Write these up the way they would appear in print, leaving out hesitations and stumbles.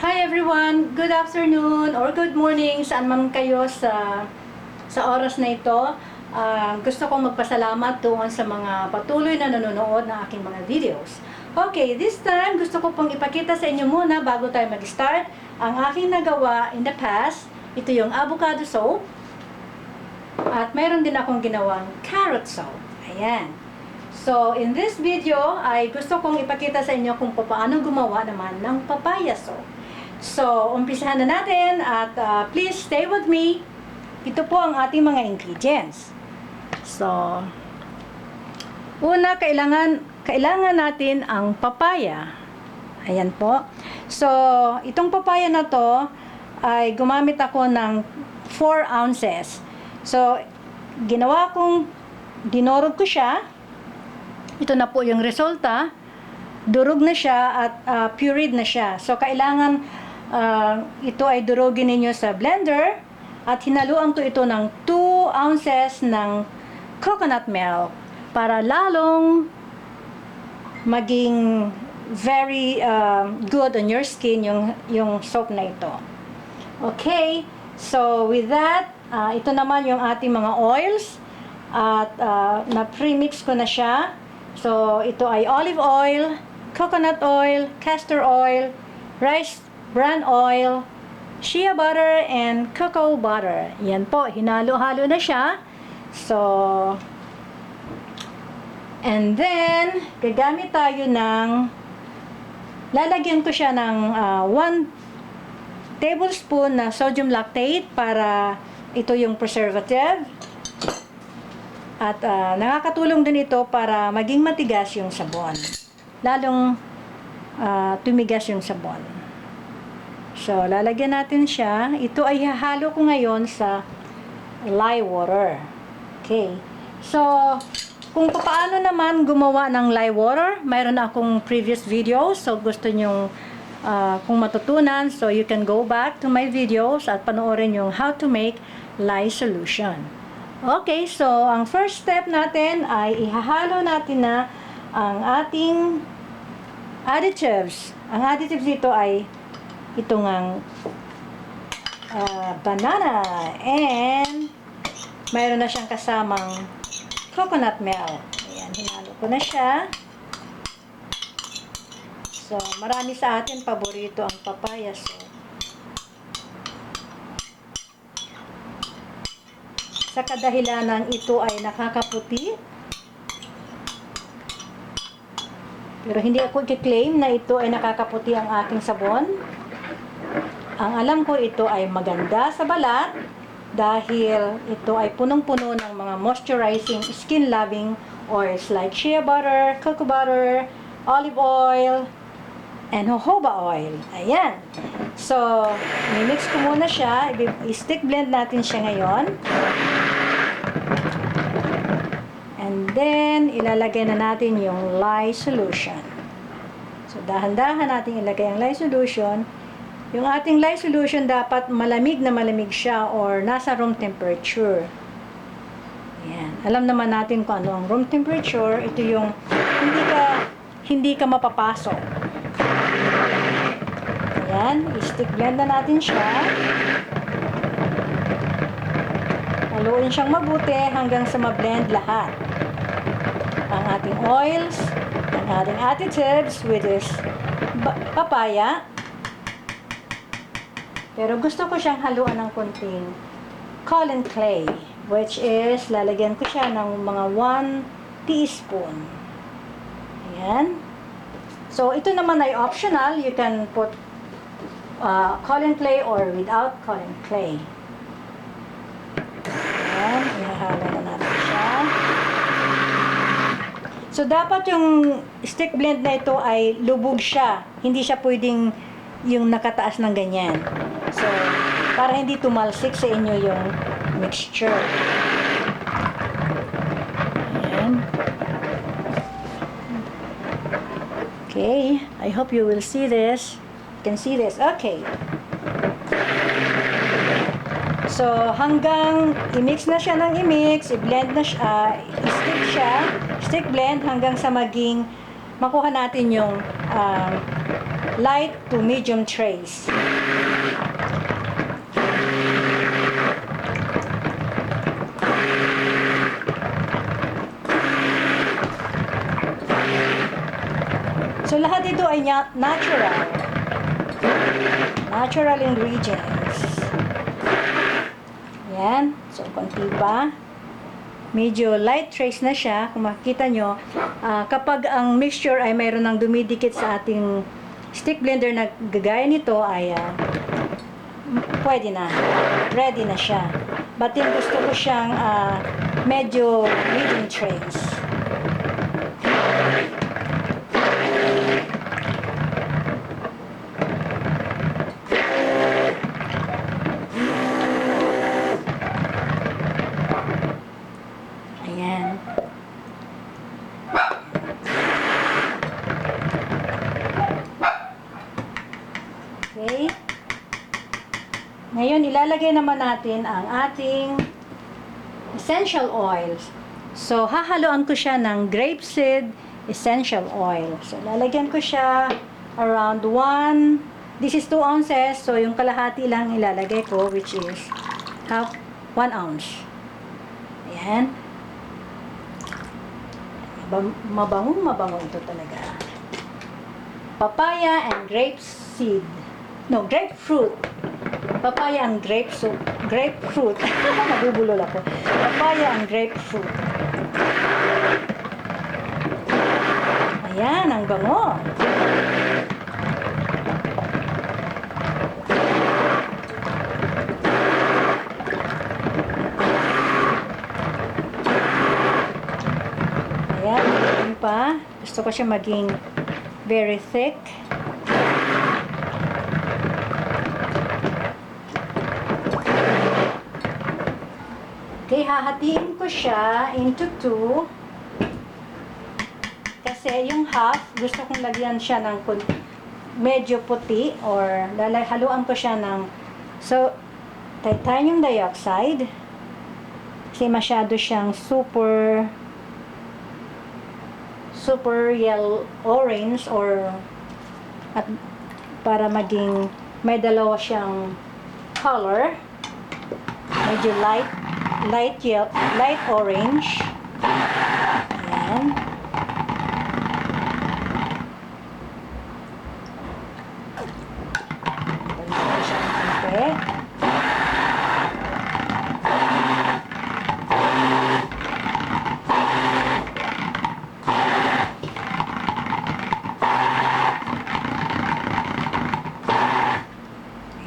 Hi everyone! Good afternoon or good morning saan man kayo sa oras na ito. Gusto kong magpasalamat doon sa mga patuloy na nanonood ng aking mga videos. Okay, this time gusto ko pong ipakita sa inyo muna bago tayo mag-start ang aking nagawa in the past. Ito yung avocado soap. At mayroon din akong ginawang carrot soap. Ayan. So, in this video ay gusto kong ipakita sa inyo kung paano gumawa naman ng papaya soap. So, umpisahan na natin at please stay with me. Ito po ang ating mga ingredients. So, una, kailangan natin ang papaya. Ayan po. So, itong papaya na to ay gumamit ako ng 4 ounces. So, dinurog ko siya. Ito na po yung resulta. Durog na siya at pureed na siya. So, kailangan ito ay durugin ninyo sa blender at hinaluan ko ito ng 2 ounces ng coconut milk para lalong maging very good on your skin yung soap na ito. Okay, so with that, ito naman yung ating mga oils at na-premix ko na siya. So ito ay olive oil, coconut oil, castor oil, bran oil, shea butter, and cocoa butter. Yan po, hinalo-halo na siya. So, and then, gagamit tayo lalagyan ko siya ng 1 tablespoon na sodium lactate para ito yung preservative. At nakakatulong din ito para maging matigas yung sabon. Lalong tumigas yung sabon. So, lalagyan natin siya. Ito ay hahalo ko ngayon sa lye water. Okay. So, kung paano naman gumawa ng lye water, mayroon akong previous videos. So, gusto nyong kung matutunan, so you can go back to my videos at panoorin yung how to make lye solution. Okay, so ang first step natin ay ihahalo natin na ang ating additives. Ang additives dito ay itong banana and mayroon na siyang kasamang coconut milk. Ayan, hinalo ko na siya. So, marami sa atin paborito ang papaya soap. Sa kadahilanan ito ay nakakaputi. Pero hindi ako i-claim na ito ay nakakaputi ang aking sabon. Ang alam ko ito ay maganda sa balat dahil ito ay punong-puno ng mga moisturizing, skin-loving oils like shea butter, cocoa butter, olive oil, and jojoba oil. Ayan. So, mimix ko muna siya. I-stick blend natin siya ngayon. And then, ilalagay na natin yung lye solution. So, dahan-dahan natin ilagay ang lye solution. Yung ating lye solution dapat malamig na malamig siya or nasa room temperature. Ayan. Alam naman natin kung ano ang room temperature. Ito yung hindi ka mapapasok. Ayan. I-stick blend na natin siya. Haluin siyang mabuti hanggang sa ma-blend lahat. Ang ating oils, ang ating additives, which is papaya. Pero gusto ko siyang haluan ng konting Kaolin clay, which is lalagyan ko siya ng mga 1 teaspoon. Ayan. So, ito naman ay optional. You can put Kaolin clay or without Kaolin clay. Ayan. Ihahalo na natin siya. So, dapat yung stick blend na ito ay lubog siya. Hindi siya pwedeng yung nakataas ng ganyan. So, para hindi tumalsik sa inyo yung mixture. Ayan. Okay. I hope you will see this. You can see this. Okay. So, hanggang i-mix na siya ng i-mix, i-blend na siya, stick blend hanggang sa makuha natin yung light to medium trays. So lahat ito ay natural ingredients. Yan. So konti pa. Medyo light trace na siya. Kung makikita nyo, kapag ang mixture ay mayroon ng dumidikit sa ating stick blender na gagaya nito, ay pwede na. Ready na siya. But yung gusto ko siyang medyo medium trace. Ayan. Okay. Ngayon, ilalagay naman natin ang ating essential oils. So, hahaluan ko siya ng grapeseed essential oil. So, lalagyan ko siya around this is 2 ounces. So, yung kalahati lang ilalagay ko, which is 1 ounce. Ayan. Mabango ito talaga. Papaya and grapefruit. Papaya and grapefruit. Nabubulol ako. Papaya and grapefruit. Ayan, ang bango. Ayan, yun pa. Gusto ko siya maging very thick. Okay, hahatiin ko siya into 2. Kasi yung half, gusto kong lagyan siya ng medyo puti or haluan ko siya ng titanium dioxide. Kasi masyado siyang super yellow orange at para maging may dalawa siyang color. Medyo light orange. Ayan. Balikan ko siya ng konti.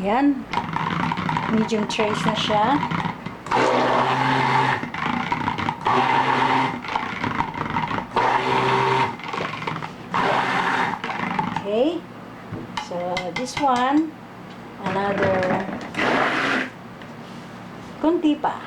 Ayan. Medium trace na siya. Okay, so this one, another konti pa.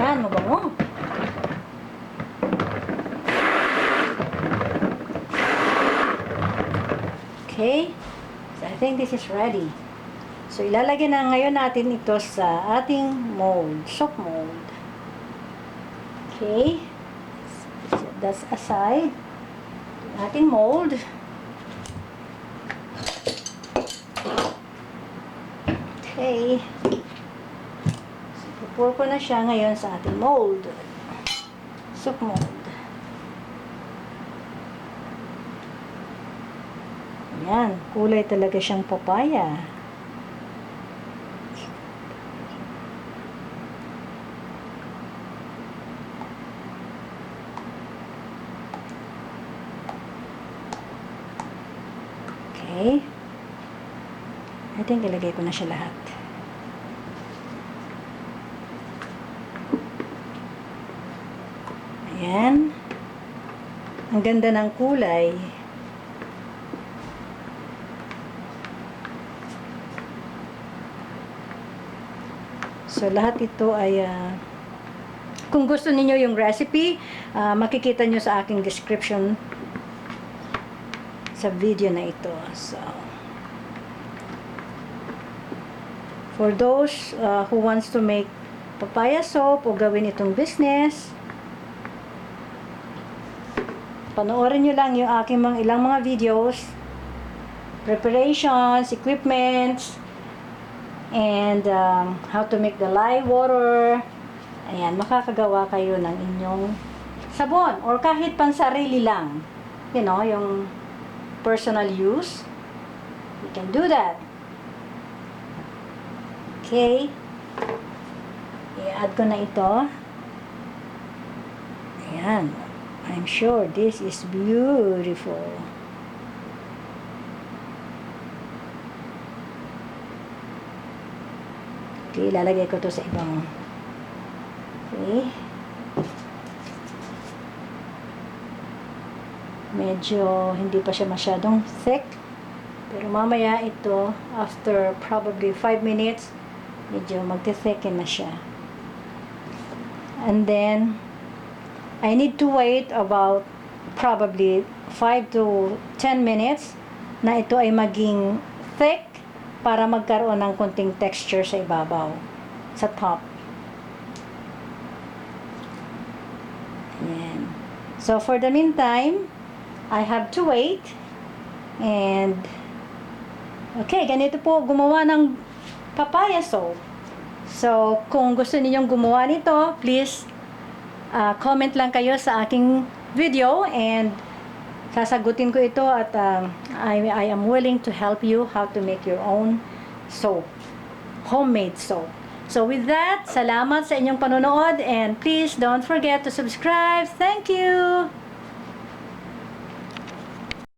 Yan, mabango. Okay, so I think this is ready. So ilalagay na ngayon natin ito sa ating mold, soap mold. Okay, so that's aside. Ating mold. Okay, so pour ko na siya ngayon sa ating mold, soap mold. Ayan, kulay talaga siyang papaya. Okay. I think ilagay ko na siya lahat. Ayan. Ang ganda ng kulay. So, lahat ito ay Kung gusto niyo yung recipe, makikita nyo sa aking description sa video na ito. So, for those who wants to make papaya soap o gawin itong business, panoorin nyo lang yung aking ilang mga videos, preparations, equipments, and how to make the lye water. Ayan, makakagawa kayo ng inyong sabon or kahit pansarili lang. You know, yung personal use. You can do that. Okay. I-add ko na ito. Ayan. I'm sure this is beautiful. Okay, lalagay ko to sa ibang. Okay. Medyo hindi pa siya masyadong thick. Pero mamaya ito, after probably 5 minutes, medyo magti-thicken na siya. And then, I need to wait about probably 5 to 10 minutes na ito ay maging thick para magkaroon ng konting texture sa ibabaw, sa top. Ayan. So, for the meantime, I have to wait. And, okay, ganito po gumawa ng papaya soap. So, kung gusto ninyong gumawa nito, please comment lang kayo sa aking video and sasagutin ko ito at I am willing to help you how to make your own soap, homemade soap. So with that, salamat sa inyong panonood and please don't forget to subscribe. Thank you!